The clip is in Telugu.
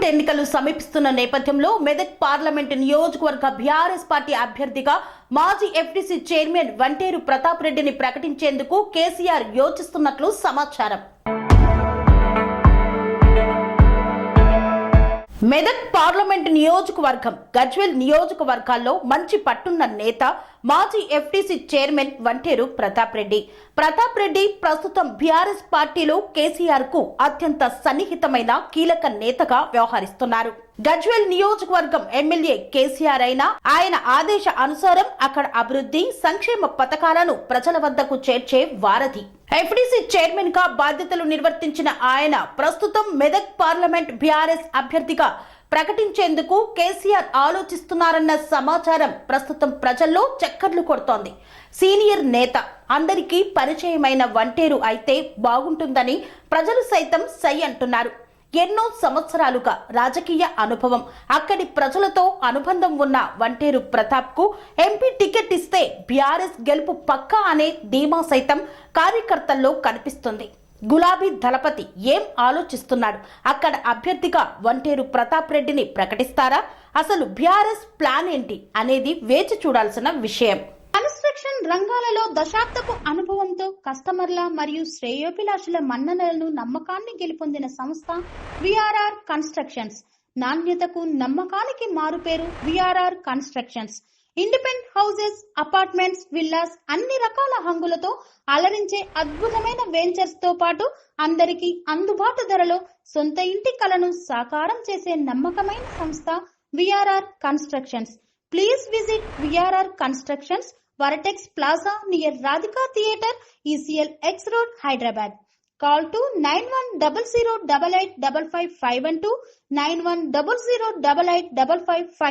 పార్లమెంట్ ఎన్నికలు సమీపిస్తున్న నేపథ్యంలో మెదక్ పార్లమెంట్ నియోజకవర్గ బీఆర్ఎస్ పార్టీ అభ్యర్థిగా మాజీ ఎఫ్డీసీ చైర్మన్ వంటేరు ప్రతాప్ రెడ్డిని ప్రకటించేందుకు కేసీఆర్ యోచిస్తున్నట్లు సమాచారం. మెదక్ పార్లమెంట్ నియోజకవర్గం గజ్వేల్ నియోజకవర్గాల్లో మంచి పట్టున్న నేత మాజీ ఎఫ్డీసీ చైర్మన్ వంటేరు ప్రతాప్ రెడ్డి. ప్రతాప్ రెడ్డి ప్రస్తుతం బీఆర్ఎస్ పార్టీలో కేసీఆర్ కు అత్యంత సన్నిహితమైన కీలక నేతగా వ్యవహరిస్తున్నారు. గజ్వేల్ నియోజకవర్గం ఎమ్మెల్యే కేసీఆర్ అయినా ఆయన ఆదేశ అనుసారం అక్కడ అభివృద్ధి సంక్షేమ పథకాలను ప్రజల వద్దకు చేర్చే వారధి. ఎఫ్డీసీ చైర్మన్ గా బాధ్యతలు నిర్వర్తించిన ఆయన ప్రస్తుతం మెదక్ పార్లమెంట్ బీఆర్ఎస్ అభ్యర్థిగా ప్రకటించేందుకు కేసీఆర్ ఆలోచిస్తున్నారన్న సమాచారం ప్రస్తుతం ప్రజల్లో చక్కర్లు కొడుతోంది. సీనియర్ నేత, అందరికీ పరిచయమైన వంటేరు అయితే బాగుంటుందని ప్రజలు సైతం సై అంటున్నారు. ఎన్నో సంవత్సరాలుగా రాజకీయ అనుభవం, అక్కడి ప్రజలతో అనుబంధం ఉన్న వంటేరు ప్రతాప్ కు ఎంపీ టికెట్ ఇస్తే బీఆర్ఎస్ గెలుపు పక్కా అనే ధీమా సైతం కార్యకర్తల్లో కనిపిస్తుంది. గులాబీ దళపతి ఏం ఆలోచిస్తున్నాడు? అక్కడ అభ్యర్థిగా వంటేరు ప్రతాప్ రెడ్డిని ప్రకటిస్తారా? అసలు బీఆర్ఎస్ ప్లాన్ ఏంటి అనేది వేచి చూడాల్సిన విషయం. కన్స్ట్రక్షన్ రంగాలలో దశాబ్దపు అనుభవంతో కస్టమర్ల మరియు శ్రేయోభిలాషుల మన్ననలను నమ్మకాన్ని గెలుపొందిన సంస్థ విఆర్ఆర్ కన్స్ట్రక్షన్స్. నాణ్యతకు నమ్మకానికి మారుపేరు VRR constructions. Independent houses, apartments, villas అన్ని రకాల హంగులతో అలరించే అద్భుతమైన వెంచర్స్ తో పాటు అందరికీ అందుబాటు ధరలో సొంత ఇంటి కలను సాకారం చేసే నమ్మకమైన సంస్థ VRR constructions. Please visit VRR constructions, Varatex Plaza near Radhika Theatre, ECL X Road, Hyderabad. Call to 910088555512, 9100885555.